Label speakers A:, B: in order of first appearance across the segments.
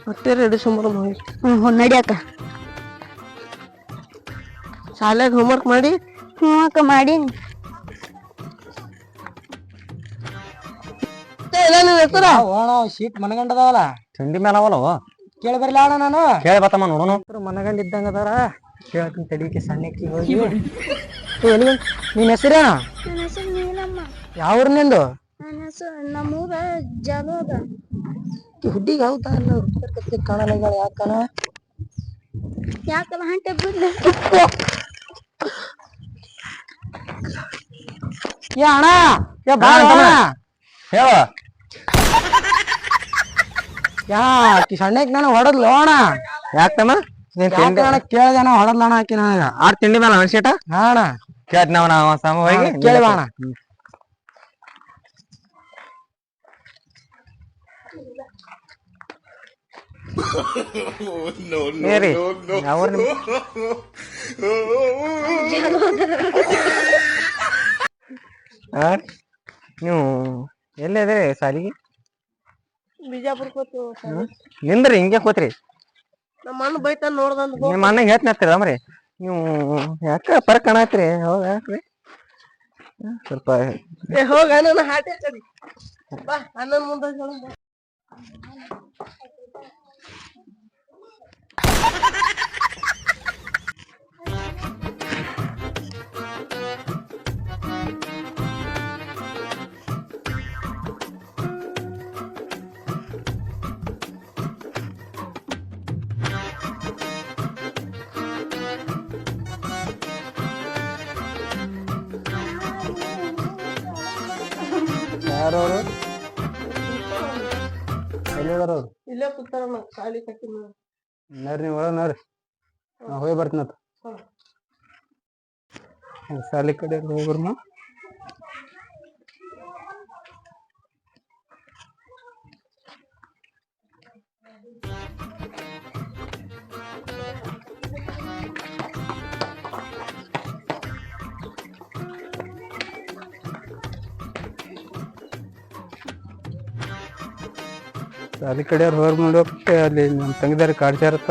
A: ಮತ್ತೆ ರೆಡಿ ಸುಮಾರು ಮಾಡಿ
B: ನಡಿಯಕ್ಕ.
A: ಶಾಲೆಗೆ ಹೋಮ್ವರ್ಕ್ ಮಾಡಿ.
B: ಅಕ್ಕ ಮಾಡೀನಿ.
C: ಶೀಟ್ ಮನಗಂಡದವಲ್ಲ
D: ಚಂಡಿ ಮೇಲೆ ಅವಲ್ಲವ
C: ಕೇಳಿ ಬರ್ಲ ಅಣ್ಣ. ನಾನು
D: ಕೇಳಿ ಬತ್ತಮ್ಮ ನೋಡೋನು.
C: ಮನಗಂಡ ಇದ್ದಂಗ ಅದಾರ. ಕೇಳ್ತೀನಿ ತಡಿಕೆ ಸಣ್ಣಕ್ಕಿ ಹೋಗಿ. ನಿನ್ ಹೆಸರೇನ?
B: ನನ್ನ ಹೆಸರು ನೀಲಮ್ಮ.
C: ಯಾವ ಊರ್ ನಿಂದು?
B: ನನ್ನ ಹೆಸರು ನಮ್ಮೂರ ಜಲೋದ.
C: ಹುಡ್ಡಿಗೆ ಹೌದಾ ಕಾಣಲ್ಲ ಯಾಕನ?
B: ಯಾಕಲ್ಲ ಹಂಟೆ ಬಿಡ್ಲಿ.
C: ಯಾ ಅಣ್ಣ
D: ಹೇಳ
C: ಯಾ ಸಣ್ಣಕ್ ನಾನು ಹೊಡದ್ಲು ಅಣ್ಣ.
D: ಯಾಕಮ್ಮ
C: ಕೇಳ್ದೇನ ಹೊಡದ್ಲ ಅಣ್ಣ ಆಕಿ ನನಗ.
D: ಆರ್ ತಿಂಡಿ ಮೇಲೆ ಅನ್ಸೇಟ
C: ಹಾ ಅಣ್ಣ
D: ಕೇಳ್ತ ನಾವ್ ಸಮ ಹೋಗಿ
C: ಕೇಳಿವ ಅಣ್ಣ.
D: ಏರಿ ಅವ್ರ ನೀವು ಎಲ್ಲೇ ಸಾಲಿಗೆ?
A: ಬಿಜಾಪುರಕ್ಕೆ
D: ನಿಂದ್ರಿ ಹಿಂಗೆ ಕೂತ್ರಿ.
A: ನಮ್ಮ ಅಣ್ಣ ಬೈತಾನ ನೋಡ್ದಂತ
D: ನಿಮ್ಮ ಅಣ್ಣಗೆ ಹೇಳ್ತೀನಿ ಮರಿ ನೀವು ಯಾಕ ಪರ ಕಾಣತ್ರಿ. ಹೌದ ಯಾಕ್ರಿ ಸ್ವಲ್ಪ
A: ಹೋಗ ಅಣ್ಣ ಹಾಟೆ ಕಡಿ ಬಾ ಅಣ್ಣನ ಮುಂದೆ ಹೇಳ.
C: ಯಾರವ್ರು? ಎಲ್ಲಿದಾರವ್ರು?
A: ಇಲ್ಲೇ ಕೂತಾರಣ್ಣ ಸಾಲಿ ಕಟ್ಟಿ
C: ನೋಡ್ರಿ ನೀವು ಒಳಗೆ ನೋಡ್ರಿ. ನಾ ಹೋಗಿ ಬರ್ತೀನತ್ತ ಸಾಲಿ ಕಡೆ ಹೋಗ್ಬರ್ಮ. ಸಾಲಿ ಕಡೆಯವ್ರು ಹೊರ ನೋಡೋಕೆ ಅಲ್ಲಿ ನಮ್ಮ ತಂಗಿದಾರಿ ಕಾಡ್ಸಾರತ್ತ.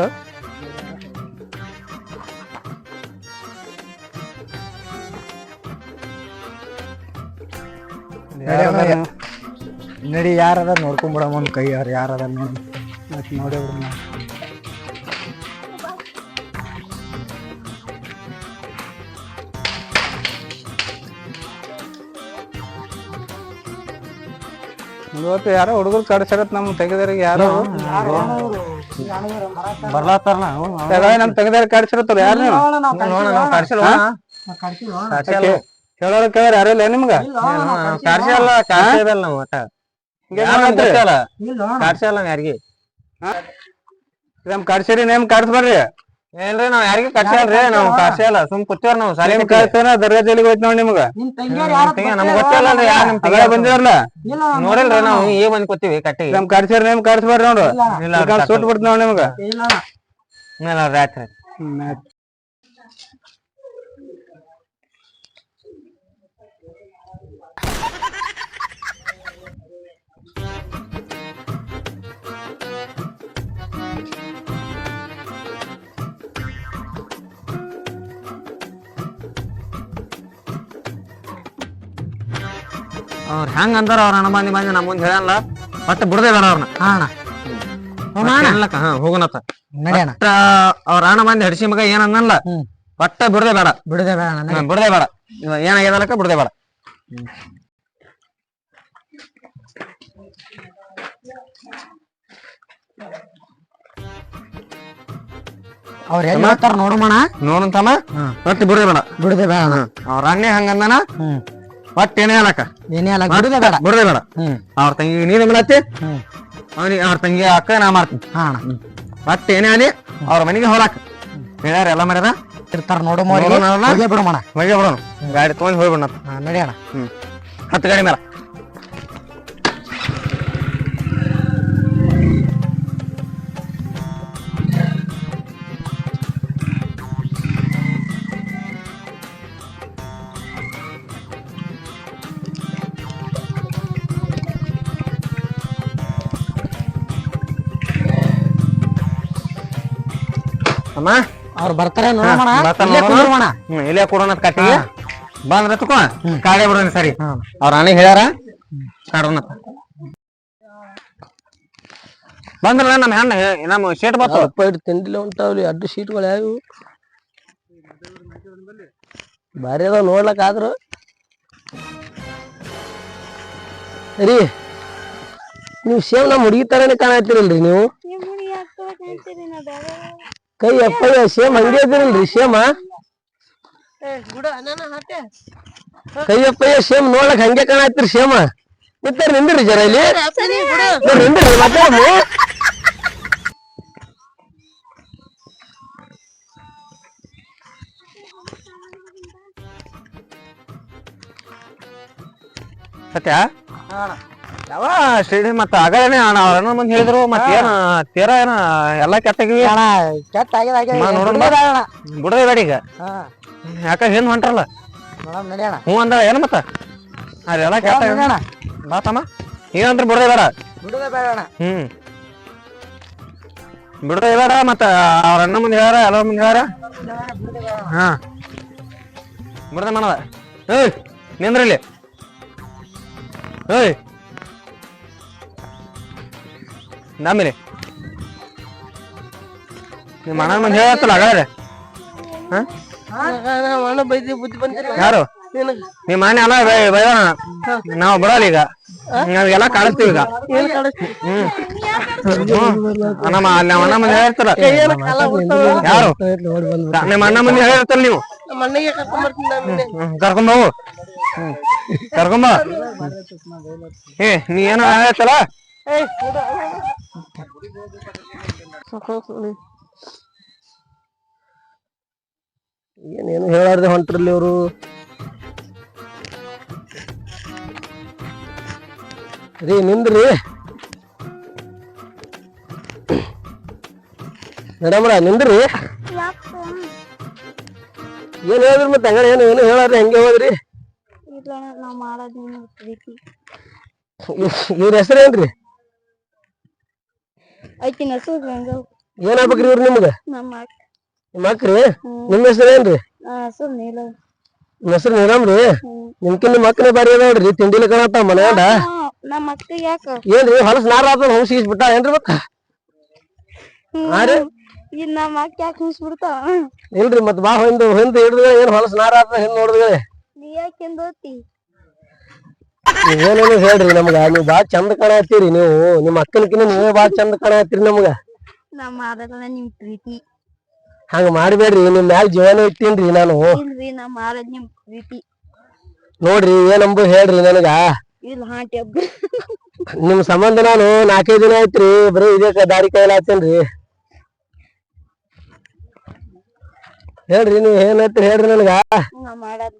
C: ನಡಿ ಯಾರದ ನೋಡ್ಕೊಂಬಿಡಮ್ಮ ಒಂದು ಕೈ ಯಾರು ಯಾರದ ನೋಡಿ ನೋಡಿ ಬಿಡಮ್ಮ. ಇವತ್ತು ಯಾರೋ ಹುಡುಗರು ಕಾಡ್ಸಾರತ್ ನಮ್ಮ ತಂಗಿದಾರಿಗೆ. ಯಾರೋ
D: ಬರ್ಲಾತಾರ
C: ನಮ್ ತಂಗಿದಾರಿ ಕಾಡ್ಸಿರತ್ತವ್ರ. ಯಾರು ಹೇಳೋರ ಕೇಳ್ಯಾರ ಯಾರು ಇಲ್ಲ ನಿಮ್ಗ?
D: ಕಾರ್ಸಲ್ಲ ಕಾರ್ಸಲ್ಲ ನಾವು ಒಟ್ಟ ಕಾರ್ಸಲ್ಲ ಯಾರಿಗೆ
C: ನಮ್ ಕಾಡ್ಸಿರಿ ನೇಮ್ ಕಾಡ್ಸ್ಬರ್ರಿ.
D: ಏನ್ರಿ ನಾವ್ ಯಾರಿಗೆ ಕಟ್ಸಲ್ರಿ. ನಾವ್ ಕಾರ್ಸಲ್ಲ ಸುಮ್ ಕೂತೇವ್ರ ನಾವು ಸಾಲಿ
C: ಕಾಡ್ತಾನ ದರ್ಗಾ ಜೈಲಿಗೆ ಹೋಯ್ತು ನೋಡಿ ನಿಮ್ಗ.
D: ನಮ್ಗ್ ಗೊತ್ತಿಲ್ಲ ಯಾರು ನಿಮ್ ತಂಗಿ
C: ಬಂದಿರಲ್ಲ
D: ನೋಡಿಲ್ರಿ ನಾವು ಈಗ ಬಂದ್ ಕೂತೀವಿ ಕಟ್ಟಿ.
C: ನಮ್ ಕಾಡ್ಸಿರಿ ನೇಮ್ ಕಾಡ್ಸ್ಬರ್ರಿ ನೋಡು. ಸುಟ್ ಬಿಡ್ತ ನೋಡಿ ನಿಮ್ಗ.
D: ರಾತ್ರಿ ಅವ್ರ ಹೆಂಗ ಅಂದಾರ ಅವ್ರ ಅಣ್ಣ ಬಂದಿ ಬಂದಿ ನಮ್ಮ ಮುಂದೆ ಹೇಳಲ್ಲ. ಒಟ್ಟ ಬಿಡದೆ ಬೇಡ ಅವ್ರನ್ನ. ಹೋಗೋಣತ್ತ ಅವ್ರ ಅಣ್ಣ ಬಂದಿ ಹಡಿಸಿ ಮಗ ಏನ್ ಅನ್ನಲ್ಲ. ಒಟ್ಟ ಬಿಡದೆ ಬೇಡ ಬಿಡದೆ ಬೇಡ ಏನಾಗ್ಯದಲ್ಲಕ್ಕ ಬಿಡದೆ ಬೇಡ.
C: ಅವ್ರ ಏನ್ ಹೇಳ್ತಾರ ನೋಡೋಣ
D: ನೋಡಂತಮ್ಮ. ಒಟ್ಟು ಬಿಡದೆ ಬೇಡ ಅವ್ರ ಅಣ್ಣೆ ಹಂಗಂದನ. ಒಟ್ಟು ಏನೇ ಹೇಳಕ್ಕ ಬಿಡದೆ ಬೇಡ. ಅವ್ರ ತಂಗಿ ನೀನು ಮಾಡತ್ತಿ ಅವನಿಗೆ ಅವ್ರ ತಂಗಿ ಅಕ್ಕ ನಾ ಮಾಡ್ತೀನಿ. ಒಟ್ಟು ಏನೇ ಅಲ್ಲಿ ಅವ್ರ ಮನೆಗೆ ಹೋರಾಕ ಹೇಳ್ಯಾರ ಎಲ್ಲ ಮಾಡ್ಯಾರ
C: ಇರ್ತಾರ ನೋಡು ಬಿಡೋಣ.
D: ಗಾಡಿ ತಗೊಂಡ್ ಹೋಗ್ಬಿಡ
C: ನಡಿಯೋಣ.
D: ಹತ್ತು ಗಾಡಿ ಮೇಲೆ ಅಮ್ಮ
C: ಅವ್ರು ಬರ್ತಾರ ನೋಡೋಣ
D: ಬರ್ತಾರ
C: ಇಲ್ಲೇ
D: ನೋಡೋಣ.
C: ಕುಂದ್ರೋಣ.
D: ಇಲ್ಲೇ ಕೊಡೋಣ ಕಟ್ಟಿಗೆ ಬಂದ್ರ ತಕೋ ಕಾಡೇ ಬಿಡೋಣ ಸರಿ ಅವ್ರ ಅಣ್ಣ ಹೇಳ್ಯಾರ ಕಾಡೋಣ ಬಂದ್ರಲ್ಲ ನಮ್ಮ ಹೆಣ್ಣ ನಮ್ಮ ಶೇಟ್ ಬರ್ತಾವ
A: ಇಟ್ಟು ತಿಂಡಿಲ್ಲ ಉಂಟಾವ್ಲಿ ಅಡ್ಡು ಶೀಟ್ಗಳು ಯಾವು ಭಾರಿ ಅದಾವ ನೋಡ್ಲಕ್ ಆದ್ರು ರೀ ನೀವು ಸೇಮ್ ನಮ್ಮ ಹುಡುಗಿ ತರನೇ ಕಾಣತ್ತೀರಲ್ರಿ ನೀವು ಕೈ ಅಪ್ಪಯ್ಯ ಸೇಮ್ ಹಂಗೆ ಇದ್ದೀರಲ್ರಿ ಸೇಮ ಕೈ ಅಪ್ಪಯ್ಯ ಸೇಮ್ ನೋಡ್ಲಕ್ ಹಂಗೆ ಕಾಣತ್ತೀರಿ ಸೇಮ ನಿಂತಾರ ನಿಂದ್ರಿ ಜರ ಇಲ್ಲಿ ನಿಂದ್ರಿ ಮಾತಾಡಮ್ಮ
D: ಸತ್ಯ ಯಾವ ಸ್ಟೇಡಿಯಂ ಮತ್ತ ಆಗಲೇ ಅಣ್ಣ ಅವ್ರ ಅಣ್ಣ ಮಂದಿ ಹೇಳಿದ್ರು ಮತ್ತ ಏನ ತೀರ ಏನ ಎಲ್ಲಾ ಕೆಟ್ಟಾಗಿವಿ
C: ಅಣ್ಣ ಕೆಟ್ಟ ಆಗ್ಯದ
D: ಮಾ ನೋಡೋಣ ಬಾ. ಬಿಡೋದೇ ಬೇಡ ಈಗ ಯಾಕ ಹಿಂದ್ ಹೊಂಟ್ರಲ್ಲ
C: ನೋಡಮ್ ನಡಿಯೋಣ
D: ಹ್ಞೂ ಅಂದ ಏನ ಮತ್ತ ಅದೆಲ್ಲ ಕೆಟ್ಟ
C: ನಡಿಯೋಣ
D: ಬಾತಮ್ಮ ಏನಂದ್ರ ಬಿಡೋದೇ ಬೇಡ
C: ಬಿಡುದೇ ಬೇಡ
D: ಬಿಡೋದೇ ಬೇಡ ಮತ್ತ ಅವ್ರ ಅಣ್ಣ ಮುಂದೆ ಹೇಳ್ಯಾರ ಎಲ್ಲ ಮುಂದೆ ಹೇಳ್ಯಾರ ಹಾ ಬಿಡದ ಮಾಡದ ಏಯ್ ನಿಂದ್ರಲ್ಲಿ ಏಯ್ ನಮ್ಮಿರಿ ನಿಮ್ಮ ಅಣ್ಣ ಮುಂದೆ ಹೇಳತ್ತಲ್ಲ ಹಾಗಾದ್ರೆ
A: ಅಣ್ಣ ಬೈದಿ ಬುದ್ಧಿ ಬಂದಿರ
D: ಯಾರು ನಿಮ್ಮ ಮನೆ ಎಲ್ಲ ಬೈಯೋಣ ನಾವು ಬಿಡಲ್ಲ ಈಗ ನಾವೆಲ್ಲ ಕಾಣಿಸ್ತೀವಿ ಈಗ ನಮ್ಮ ಅಣ್ಣ ಮುಂದೆ ಹೇಳ್ತಾರ ಯಾರು ನಿಮ್ಮ ಅಣ್ಣ ಮುಂದೆ ಹೇಳಿರ್ತಾರ ನೀವು
A: ನಮ್ಮ ಅಣ್ಣಗೆ ಕರ್ಕೊಂಡ್ ಬರ್ತೀನಿ
D: ಕರ್ಕೊಂಡ್ ಹೋಗು ಕರ್ಕೊಂಬ ಏ ನೀ ಏನೋ ಹೇಳ್ತಲ್ಲ
A: ಏನೇನು ಹೇಳಾರ್ದೆ ಹೊಂಟ್ರಲ್ಲಿ ಅವರು ರೀ ನಿಂದ್ರಿ ಮೇಡಮ್ರ ನಿಂದ್ರಿ ಏನ್ ಹೇಳಿದ್ರಿ ಮತ್ತೆ ಹಂಗ ಏನು ಹೇಳಾರ್ರಿ ಹಂಗೆ ಹೋದ್ರಿ
B: ನಾವ್ ಮಾಡೋದ್ ನಿನ್ನ ಪ್ರೀತಿ
A: ಇವ್ರ ಹೆಸರೇನ್ರಿ
B: ಐತಿನ ಹೆಸರು ಗಂಗಾ
A: ಏನಾಗ್ಬೇಕ್ರಿ ಇವ್ರು ನಿಮ್ಗ
B: ನಮ್ಮ ಅಕ್ಕ
A: ನಿಮ್ಮ ಅಕ್ರಿ ನಿಮ್ ಹೆಸರೇನ್ರಿ
B: ಹೆಸರು ನೀಲ
A: ನಿಮ್ಮ ಹೆಸರು ನೀಲಮ್ರಿ ನಿಮ್ಕಿನ್ ನಿಮ್ಮ ಅಕ್ಕನೇ ಬಾರಿ ಅದಾವ್ರಿ ತಿಂಡಿಲಿ ಕಾಣತ್ತ ಮನ್ಯಾಗ
B: ನಮ್ಮ ಅಕ್ಕ ಯಾಕ
A: ಏನ್ರಿ ಹೊಲಸ್ ನಾರ ಆತ ಹುಸಿಸ್ ಬಿಟ್ಟ ಏನ್ರಿ ಮತ್ತ
B: ಇದ್ ನಮ್ಮ ಅಕ್ಕ ಯಾಕೆ ಹುಸ್ಬಿಡ್ತಾವ
A: ಇಲ್ರಿ ಮತ್ ಬಾ ಹಿಂದ್ ಹಿಡಿದ ಏನ್ ಹೊಲಸ್ ನಾರ ಆತ ಹಿಂದ್ ನೋಡಿದ್ರಿ
B: ನೀ ಯಾಕೆ ಹಿಂದೋತಿ
A: ನೀವೇನೇನು ಹೇಳ್ರಿ ನಮ್ಗ ನೀವ್ ಬಾಳ ಚಂದ ಕಾಣತ್ತೀರಿ ನೀವು ನಿಮ್ಮ ಅಕ್ಕನಕಿನ ನೀವೇ ಬಾಳ ಚಂದ ಕಾಣತ್ತೀರಿ ನಮ್ಗ
B: ನಾ ಮಾಡೋದಲ್ಲ ನಿಮ್ ಪ್ರೀತಿ
A: ಹಂಗ ಮಾಡ್ಬೇಡ್ರಿ ನಿಮ್ ಮ್ಯಾಲ ಜೀವನ ಇಟ್ಟೀನ್ರಿ ನಾನು
B: ಇಲ್ರಿ ನಾ ಮಾಡೋದ್ ನಿಮ್ ಪ್ರೀತಿ
A: ನೋಡ್ರಿ ಏನಂಬು ಹೇಳ್ರಿ ನನಗ
B: ಇಲ್ಲ ಹಾಂಟಿ ಹಬ್ಬ
A: ನಿಮ್ ಸಂಬಂಧ ನಾನು 4-5 ದಿನ ಆಯ್ತ್ರಿ ಬರೀ ಇದೇ ದಾರಿ ಕೈಲಾತೇನ್ರಿ ಹೇಳ್ರಿ ನೀವ್ ಏನೈತ್ರಿ ಹೇಳ್ರಿ ನನಗ
B: ನಾ ಮಾಡೋದ್